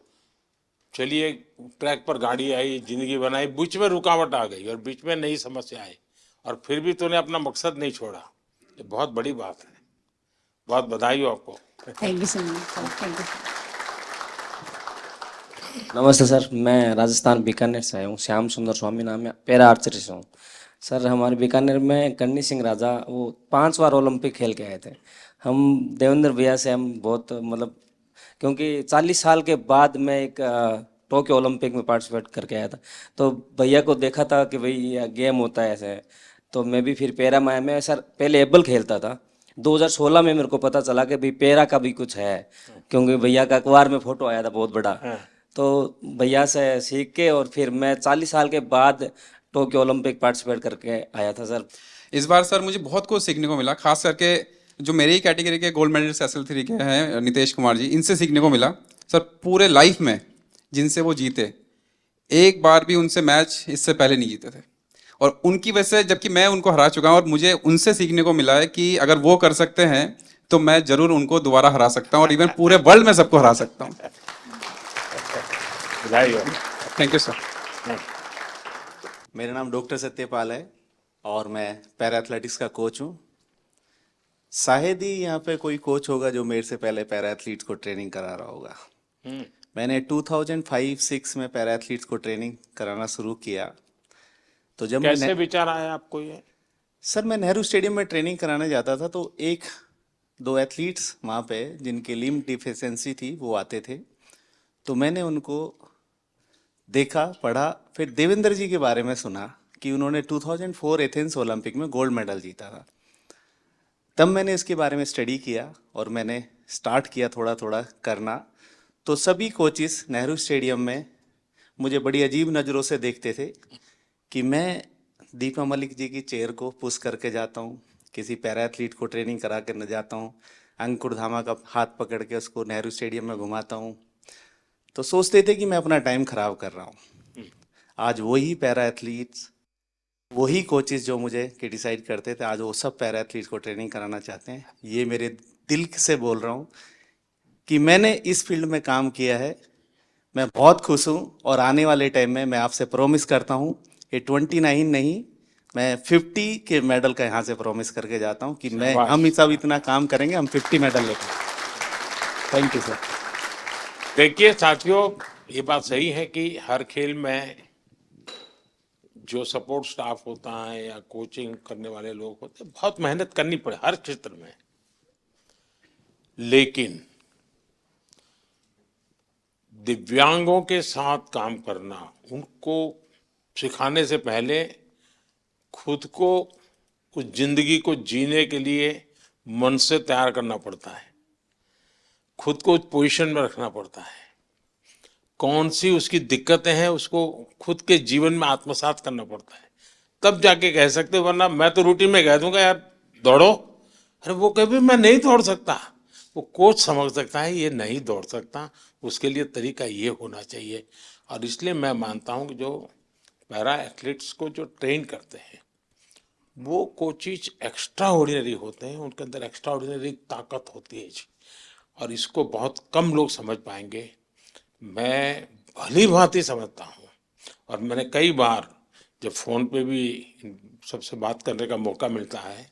चलिए ट्रैक पर गाड़ी आई, जिंदगी बनाई, बीच में रुकावट आ गई और बीच में नई समस्या आई और फिर भी तूने अपना मकसद नहीं छोड़ा, ये बहुत बड़ी बात है। बहुत बधाई हो आपको। Thank you so much. Thank you. नमस्ते सर, मैं राजस्थान बीकानेर से आया हूँ। श्याम सुंदर स्वामी नाम है, पैरा आर्चरी से हूँ। सर हमारे बीकानेर में कन्नी सिंह राजा वो 5 बार ओलंपिक खेल के आए थे। हम देवेंद्र भैया से हम बहुत मतलब, क्योंकि 40 साल के बाद मैं एक टोक्यो ओलंपिक में पार्टिसिपेट करके आया था, तो भैया को देखा था कि भाई ये गेम होता है ऐसे, तो मैं भी फिर पैरा में आया। मैं सर पहले एबल खेलता था, 2016 में मेरे को पता चला कि भाई पैरा का भी कुछ है, क्योंकि भैया का अखबार में फोटो आया था बहुत बड़ा। तो भैया से सीख के और फिर मैं 40 साल के बाद टोक्यो ओलंपिक पार्टिसिपेट करके आया था सर। इस बार सर मुझे बहुत कुछ सीखने को मिला, खास करके जो मेरी ही कैटेगरी के गोल्ड मेडलिस्ट SL3 के हैं नितेश कुमार जी, इनसे सीखने को मिला। सर पूरे लाइफ में जिनसे वो जीते, एक बार भी उनसे मैच इससे पहले नहीं जीते थे और उनकी वजह से, जबकि मैं उनको हरा चुका हूँ और मुझे उनसे सीखने को मिला है कि अगर वो कर सकते हैं तो मैं जरूर उनको दोबारा हरा सकता हूँ और इवन पूरे वर्ल्ड में सबको हरा सकता हूँ। Thank you sir. मेरा नाम डॉक्टर सत्यपाल है और मैं पैरा एथलेटिक्स का कोच हूँ। शायद ही यहाँ पे कोई कोच होगा जो मेरे से पहले पैरा एथलीट्स को ट्रेनिंग करा रहा होगा। मैंने 2005-06 में पैरा एथलीट्स को ट्रेनिंग कराना शुरू किया। तो जब कैसे विचार आया आपको ये? सर मैं नेहरू स्टेडियम में ट्रेनिंग कराने जाता था तो 1-2 एथलीट्स वहाँ पे जिनकी लिम्ब डिफिशियंसी थी वो आते थे, तो मैंने उनको देखा, पढ़ा, फिर देवेंद्र जी के बारे में सुना कि उन्होंने 2004 एथेंस ओलंपिक में गोल्ड मेडल जीता था। तब मैंने इसके बारे में स्टडी किया और मैंने स्टार्ट किया थोड़ा थोड़ा करना। तो सभी कोचिस नेहरू स्टेडियम में मुझे बड़ी अजीब नज़रों से देखते थे कि मैं दीपा मलिक जी की चेयर को पुश करके जाता हूँ, किसी पैरा एथलीट को ट्रेनिंग करा कर न जाता हूँ, अंकुर धामा का हाथ पकड़ के उसको नेहरू स्टेडियम में घुमाता हूँ। तो सोचते थे कि मैं अपना टाइम खराब कर रहा हूँ। आज वही पैरा एथलीट्स, वही कोचेस जो मुझे क्रिटिसाइज करते थे, आज वो सब पैरा एथलीट्स को ट्रेनिंग कराना चाहते हैं। ये मेरे दिल से बोल रहा हूँ कि मैंने इस फील्ड में काम किया है, मैं बहुत खुश हूँ और आने वाले टाइम में मैं आपसे प्रॉमिस करता हूँ कि 29 नहीं, मैं 50 के मेडल का यहाँ से प्रॉमिस करके जाता हूँ कि हम सब इतना काम करेंगे, हम 50 मेडल लेकर। Thank you sir. देखिए साथियों, ये बात सही है कि हर खेल में जो सपोर्ट स्टाफ होता है या कोचिंग करने वाले लोग होते हैं, बहुत मेहनत करनी पड़े हर क्षेत्र में। लेकिन दिव्यांगों के साथ काम करना, उनको सिखाने से पहले खुद को उस जिंदगी को जीने के लिए मन से तैयार करना पड़ता है, खुद को उस पोजीशन में रखना पड़ता है। कौन सी उसकी दिक्कतें हैं उसको खुद के जीवन में आत्मसात करना पड़ता है, तब जाके कह सकते, वरना मैं तो रूटीन में कह दूंगा यार दौड़ो, अरे वो कभी मैं नहीं दौड़ सकता, वो कोच समझ सकता है ये नहीं दौड़ सकता, उसके लिए तरीका ये होना चाहिए। और इसलिए मैं मानता हूँ कि जो पैरा एथलीट्स को जो ट्रेन करते हैं वो कोचिज एक्स्ट्रा ऑर्डिनरी होते हैं, उनके अंदर एक्स्ट्रा ऑर्डिनरी ताकत होती है जी, और इसको बहुत कम लोग समझ पाएंगे। मैं भली भांति समझता हूँ और मैंने कई बार जब फ़ोन पे भी सबसे बात करने का मौका मिलता है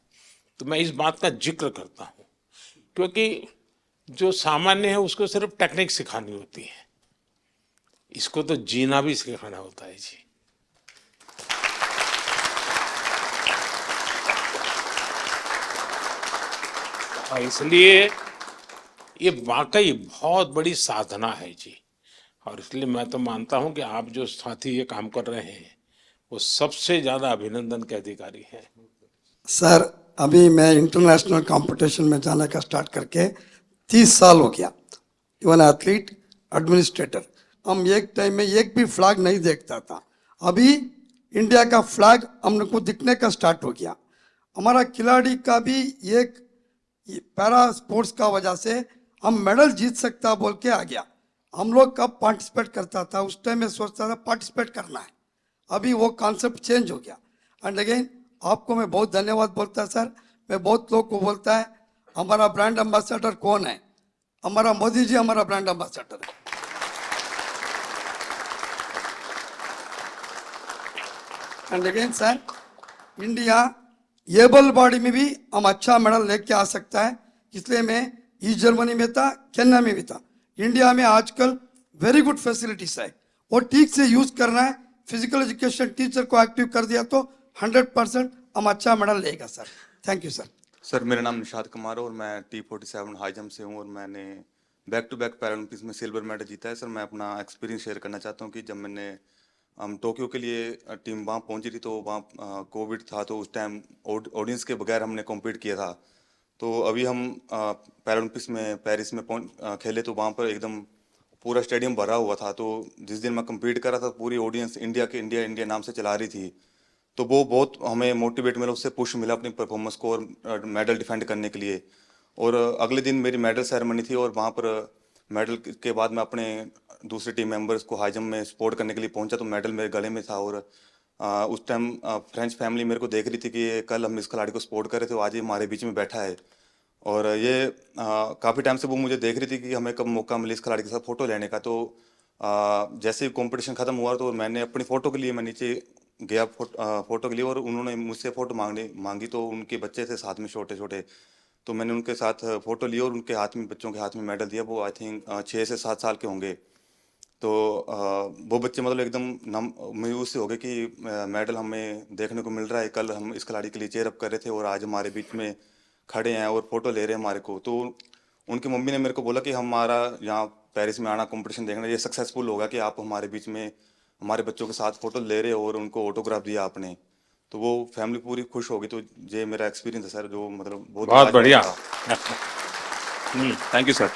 तो मैं इस बात का जिक्र करता हूँ, क्योंकि जो सामान्य है उसको सिर्फ टेक्निक सिखानी होती है, इसको तो जीना भी सिखाना होता है जी। और इसलिए ये वाकई बहुत बड़ी साधना है जी। और इसलिए मैं तो मानता हूं कि आप जो साथी ये काम कर रहे हैं वो सबसे ज्यादा अभिनंदन के अधिकारी हैं। सर अभी मैं इंटरनेशनल कंपटीशन में जाने का स्टार्ट करके 30 साल हो गया। इवन एथलीट, एडमिनिस्ट्रेटर, हम एक टाइम में एक भी फ्लैग नहीं देखता था। अभी इंडिया का फ्लैग हम लोग को दिखने का स्टार्ट हो गया। हमारा खिलाड़ी का भी एक पैरा स्पोर्ट्स का वजह से हम मेडल जीत सकता बोल के आ गया। हम लोग कब पार्टिसिपेट करता था, उस टाइम में सोचता था पार्टिसिपेट करना है, अभी वो कॉन्सेप्ट चेंज हो गया। एंड अगेन आपको मैं बहुत धन्यवाद बोलता है सर। मैं बहुत लोग को बोलता है हमारा ब्रांड एम्बेसडर कौन है, हमारा मोदी जी हमारा ब्रांड एम्बेसडर है। And again sir, India able body में भी हम अच्छा मेडल लेके आ सकता है। इसलिए मैं ईस्ट जर्मनी में था, केन्या में भी था। इंडिया में आजकल वेरी गुड फैसिलिटीज है, वो ठीक से यूज करना है। फिजिकल एजुकेशन टीचर को एक्टिव कर दिया तो 100% हम अच्छा मेडल लेगा sir. Thank you sir. Sir मेरा नाम निशाद कुमार है और मैं T47 हाई जंप से हूँ और मैंने बैक टू बैक पैरालंपिक्स में सिल्वर मेडल जीता है। सर मैं अपना एक्सपीरियंस शेयर करना चाहता हूँ कि जब हम टोक्यो के लिए टीम वहाँ पहुँची थी तो वहाँ कोविड था, तो उस टाइम ऑडियंस के बगैर हमने कॉम्पीट किया था। तो अभी हम पैरालंपिक्स में पेरिस में खेले तो वहाँ पर एकदम पूरा स्टेडियम भरा हुआ था। तो जिस दिन मैं कम्पीट कर रहा था पूरी ऑडियंस इंडिया नाम से चला रही थी। तो वो बहुत हमें मोटिवेट मिला, उससे पुश मिला अपनी परफॉर्मेंस को और मेडल डिफेंड करने के लिए। और अगले दिन मेरी मेडल सेरेमनी थी और वहाँ पर मेडल के बाद मैं अपने दूसरे टीम मेंबर्स को हाई जंप में सपोर्ट करने के लिए पहुंचा तो मेडल मेरे गले में था। और उस टाइम फ्रेंच फैमिली मेरे को देख रही थी कि कल हम इस खिलाड़ी को सपोर्ट कर रहे थे, तो आज ये हमारे बीच में बैठा है। और ये काफ़ी टाइम से वो मुझे देख रही थी कि हमें कब मौका मिले इस खिलाड़ी के साथ फ़ोटो लेने का। तो जैसे ही कॉम्पिटिशन ख़त्म हुआ तो मैंने अपनी फ़ोटो के लिए मैं नीचे गया फ़ोटो के लिए, और उन्होंने मुझसे फ़ोटो मांगी। तो उनके बच्चे थे साथ में छोटे छोटे, तो मैंने उनके साथ फ़ोटो ली और उनके हाथ में, बच्चों के हाथ में मेडल दिया। वो आई थिंक 6 से 7 साल के होंगे। तो वो बच्चे मतलब एकदम मायूस से हो गए कि मेडल हमें देखने को मिल रहा है, कल हम इस खिलाड़ी के लिए चेयर अप कर रहे थे और आज हमारे बीच में खड़े हैं और फोटो ले रहे हैं हमारे को। तो उनकी मम्मी ने मेरे को बोला कि हमारा यहाँ पेरिस में आना, कंपटीशन देखना, ये सक्सेसफुल होगा कि आप हमारे बीच में हमारे बच्चों के साथ फोटो ले रहे हो और उनको ऑटोग्राफ दिया आपने। तो वो फैमिली पूरी खुश हो गई। तो ये मेरा एक्सपीरियंस है सर, जो मतलब बहुत बढ़िया। Thank you sir.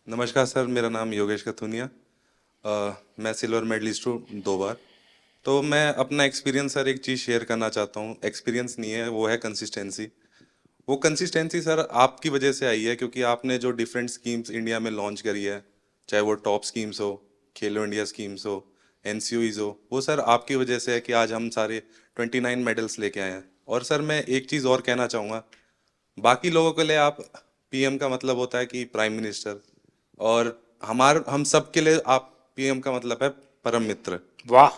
नमस्कार सर, मेरा नाम योगेश कथुनिया। मैं सिल्वर मेडलिस्ट हूँ 2 बार। तो मैं अपना एक्सपीरियंस सर एक चीज़ शेयर करना चाहता हूँ। एक्सपीरियंस नहीं है, वो है कंसिस्टेंसी। वो कंसिस्टेंसी सर आपकी वजह से आई है, क्योंकि आपने जो डिफरेंट स्कीम्स इंडिया में लॉन्च करी है, चाहे वो टॉप स्कीम्स हो, खेलो इंडिया स्कीम्स हो, NCOEs हो, वो सर आपकी वजह से है कि आज हम सारे 29 मेडल्स लेके आए हैं। और सर मैं एक चीज़ और कहना चाहूँगा, बाकी लोगों के लिए आप PM का मतलब होता है कि प्राइम मिनिस्टर, और हम सब के लिए आप PM का मतलब है परम मित्र। वाह,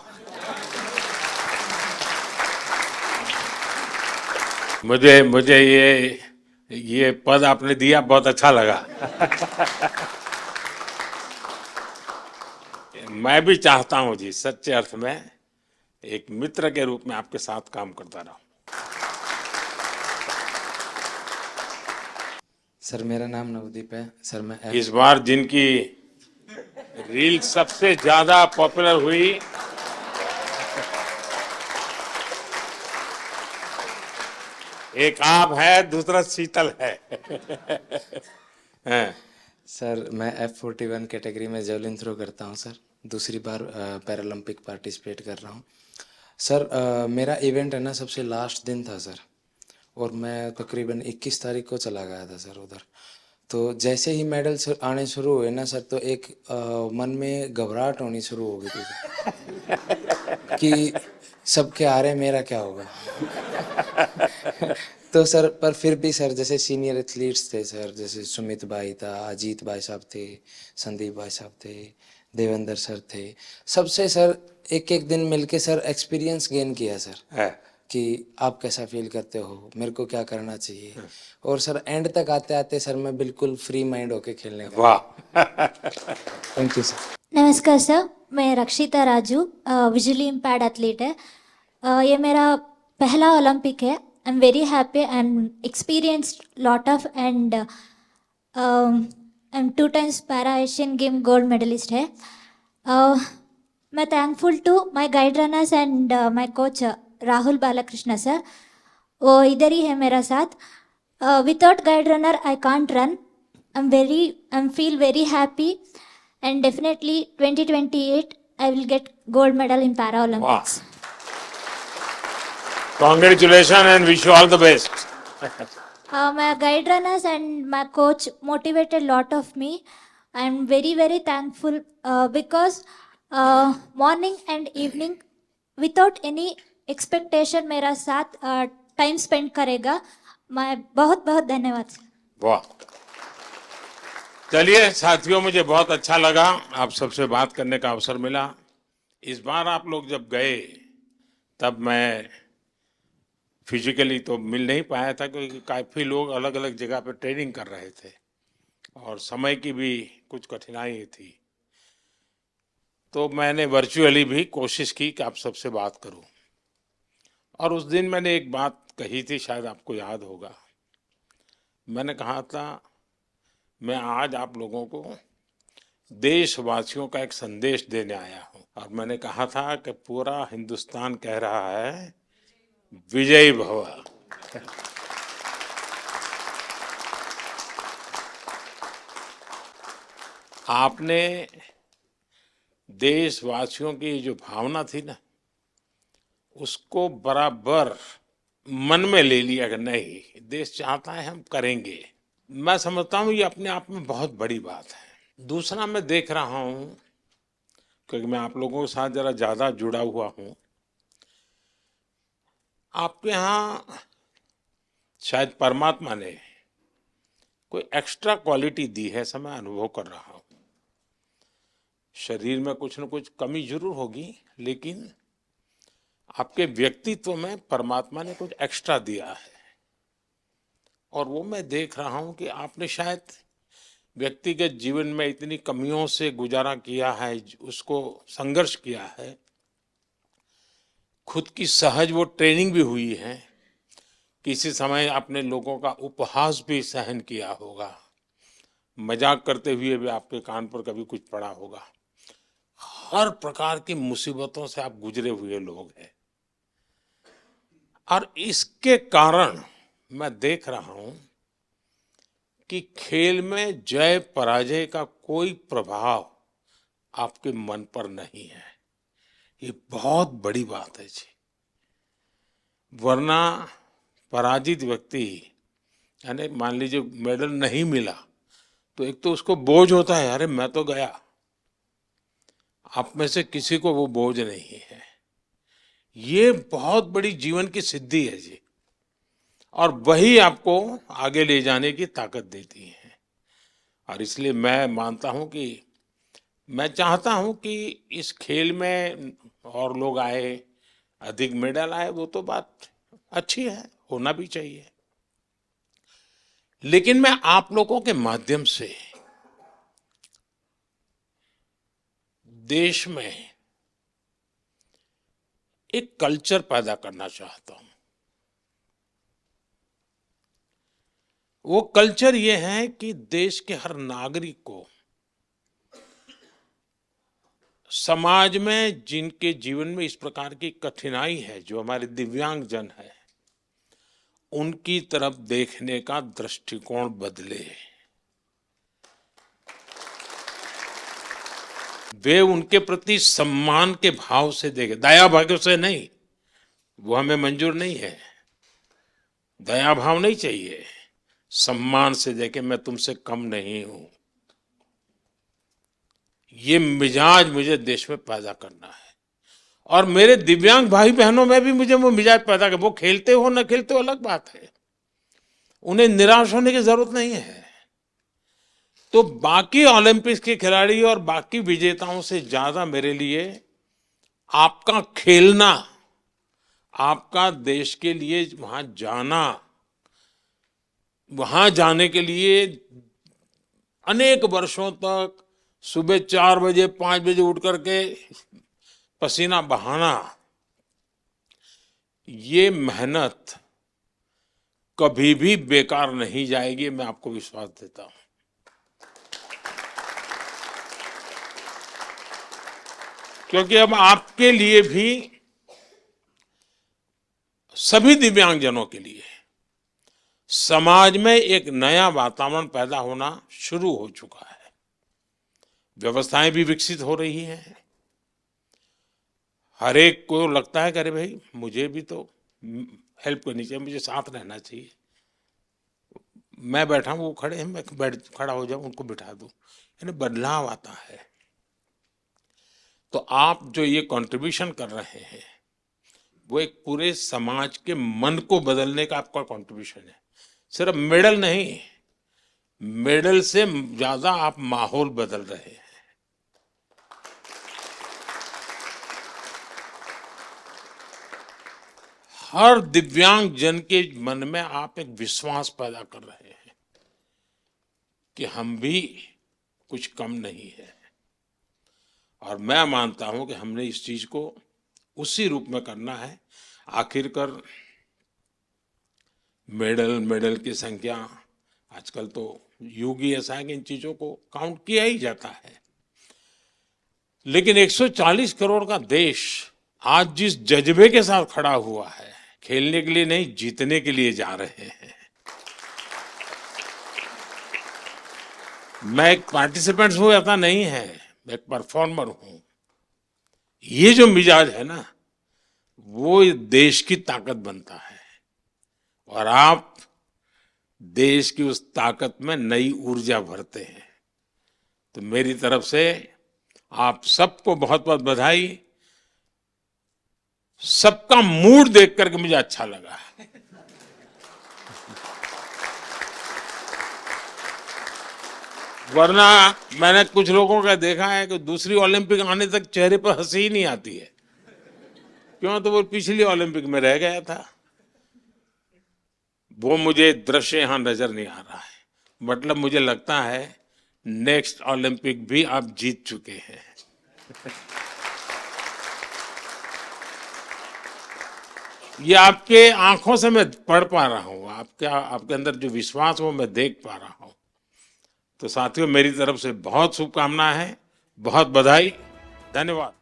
मुझे ये पद आपने दिया, बहुत अच्छा लगा। मैं भी चाहता हूं जी, सच्चे अर्थ में एक मित्र के रूप में आपके साथ काम करता रहूं। सर मेरा नाम नवदीप है सर। मैं इस बार जिनकी रील सबसे ज्यादा पॉपुलर हुई, एक आप है, दूसरा शीतल है। सर मैं F41 कैटेगरी में जेवलिन थ्रो करता हूं सर। दूसरी बार पैरालंपिक पार्टिसिपेट कर रहा हूं सर। मेरा इवेंट है ना सबसे लास्ट दिन था सर, और मैं तकरीबन 21 तारीख को चला गया था सर उधर। तो जैसे ही मेडल आने शुरू हुए ना सर, तो एक मन में घबराहट होनी शुरू हो गई थी कि सबके आ रहे, मेरा क्या होगा। तो सर पर फिर भी सर जैसे सीनियर एथलीट्स थे सर, जैसे सुमित भाई था, अजीत भाई साहब थे, संदीप भाई साहब थे, देवेंद्र सर थे, सबसे सर एक एक दिन मिलके सर एक्सपीरियंस गेन किया सर कि आप कैसा फील करते हो, मेरे को क्या करना चाहिए। और सर एंड तक आते आते सर मैं बिल्कुल फ्री माइंड होके खेलने का। वाह, थैंक यू सर। नमस्कार सर, मैं रक्षिता राजू, विजुअली इम्पैर्ड एथलीट है। ये मेरा पहला ओलंपिक है I'm very happy and experienced lot of and I'm 2 times para Asian game gold medalist है. मैं thankful to my guide runners and my coach Rahul Balakrishna sir. वो इधर ही है मेरा साथ. Without guide runner I can't run. I'm feel very happy and definitely 2028 I will get gold medal in Paralympics. Congratulations and wish you all the best. My guide runners and my coach motivated lot of me. I'm very very thankful because morning and evening without any expectation मेरा साथ time spend करेगा. मैं बहुत बहुत धन्यवाद. वाह, चलिए साथियों, मुझे बहुत अच्छा लगा आप सबसे बात करने का अवसर मिला. इस बार आप लोग जब गए तब मैं फिजिकली तो मिल नहीं पाया था क्योंकि काफ़ी लोग अलग अलग जगह पे ट्रेनिंग कर रहे थे और समय की भी कुछ कठिनाई थी. तो मैंने वर्चुअली भी कोशिश की कि आप सबसे बात करूं. और उस दिन मैंने एक बात कही थी, शायद आपको याद होगा. मैंने कहा था मैं आज आप लोगों को देशवासियों का एक संदेश देने आया हूं. और मैंने कहा था कि पूरा हिंदुस्तान कह रहा है विजयी भव. आपने देशवासियों की जो भावना थी ना, उसको बराबर मन में ले लिया कि नहीं, देश चाहता है हम करेंगे. मैं समझता हूँ ये अपने आप में बहुत बड़ी बात है. दूसरा, मैं देख रहा हूँ क्योंकि मैं आप लोगों के साथ जरा ज़्यादा जुड़ा हुआ हूँ, आपके यहाँ शायद परमात्मा ने कोई एक्स्ट्रा क्वालिटी दी है, ऐसा मैं अनुभव कर रहा हूँ. शरीर में कुछ न कुछ कमी जरूर होगी, लेकिन आपके व्यक्तित्व में परमात्मा ने कुछ एक्स्ट्रा दिया है. और वो मैं देख रहा हूँ कि आपने शायद व्यक्तिगत जीवन में इतनी कमियों से गुजारा किया है, उसको संघर्ष किया है, खुद की सहज वो ट्रेनिंग भी हुई है. किसी समय आपने लोगों का उपहास भी सहन किया होगा, मजाक करते हुए भी आपके कान पर कभी कुछ पड़ा होगा. हर प्रकार की मुसीबतों से आप गुजरे हुए लोग हैं. और इसके कारण मैं देख रहा हूं कि खेल में जय पराजय का कोई प्रभाव आपके मन पर नहीं है. ये बहुत बड़ी बात है जी. वरना पराजित व्यक्ति, यानी मान लीजिए मेडल नहीं मिला तो एक तो उसको बोझ होता है, अरे मैं तो गया. आप में से किसी को वो बोझ नहीं है. ये बहुत बड़ी जीवन की सिद्धि है जी, और वही आपको आगे ले जाने की ताकत देती है. और इसलिए मैं मानता हूं कि मैं चाहता हूं कि इस खेल में और लोग आए, अधिक मेडल आए, वो तो बात अच्छी है, होना भी चाहिए. लेकिन मैं आप लोगों के माध्यम से देश में एक कल्चर पैदा करना चाहता हूं. वो कल्चर ये है कि देश के हर नागरिक को समाज में जिनके जीवन में इस प्रकार की कठिनाई है, जो हमारे दिव्यांग जन है, उनकी तरफ देखने का दृष्टिकोण बदले. वे उनके प्रति सम्मान के भाव से देखे, दया भाव से नहीं. वो हमें मंजूर नहीं है. दया भाव नहीं चाहिए, सम्मान से देखे, मैं तुमसे कम नहीं हूं. ये मिजाज मुझे देश में पैदा करना है. और मेरे दिव्यांग भाई बहनों में भी मुझे वो मिजाज पैदा कर. वो खेलते हो न खेलते हो अलग बात है, उन्हें निराश होने की जरूरत नहीं है. तो बाकी ओलंपिक्स के खिलाड़ी और बाकी विजेताओं से ज्यादा मेरे लिए आपका खेलना, आपका देश के लिए वहां जाना, वहां जाने के लिए अनेक वर्षों तक सुबह 4 बजे 5 बजे उठ करके पसीना बहाना, ये मेहनत कभी भी बेकार नहीं जाएगी, मैं आपको विश्वास देता हूं। क्योंकि अब आपके लिए भी, सभी दिव्यांगजनों के लिए समाज में एक नया वातावरण पैदा होना शुरू हो चुका है। व्यवस्थाएं भी विकसित हो रही हैं। हर एक को लगता है कि अरे भाई मुझे भी तो हेल्प करनी चाहिए, मुझे साथ रहना चाहिए। मैं बैठा हूं, वो खड़े हैं, मैं खड़ा हो जाऊं, उनको बिठा दूं, यानी बदलाव आता है। तो आप जो ये कंट्रीब्यूशन कर रहे हैं वो एक पूरे समाज के मन को बदलने का आपका कंट्रीब्यूशन है। सिर्फ मेडल नहीं, मेडल से ज्यादा आप माहौल बदल रहे हैं। हर दिव्यांग जन के मन में आप एक विश्वास पैदा कर रहे हैं कि हम भी कुछ कम नहीं है। और मैं मानता हूं कि हमने इस चीज को उसी रूप में करना है। आखिरकार मेडल की संख्या, आजकल तो युग ही ऐसा है कि इन चीजों को काउंट किया ही जाता है। लेकिन 140 करोड़ का देश आज जिस जज्बे के साथ खड़ा हुआ है, खेलने के लिए नहीं, जीतने के लिए जा रहे हैं। मैं एक पार्टिसिपेंट हूं ऐसा नहीं है, मैं एक परफॉर्मर हूं। ये जो मिजाज है ना, वो देश की ताकत बनता है। और आप देश की उस ताकत में नई ऊर्जा भरते हैं। तो मेरी तरफ से आप सबको बहुत बहुत बधाई। सबका मूड देख करके मुझे अच्छा लगा। वरना मैंने कुछ लोगों का देखा है कि दूसरी ओलंपिक आने तक चेहरे पर हंसी ही नहीं आती है। क्यों? तो वो पिछली ओलंपिक में रह गया था। वो मुझे दृश्य यहां नजर नहीं आ रहा है। मतलब मुझे लगता है नेक्स्ट ओलंपिक भी आप जीत चुके हैं। ये आपके आंखों से मैं पढ़ पा रहा हूं, आपके अंदर जो विश्वास वो मैं देख पा रहा हूं। तो साथियों, मेरी तरफ से बहुत शुभकामनाएं हैं, बहुत बधाई, धन्यवाद।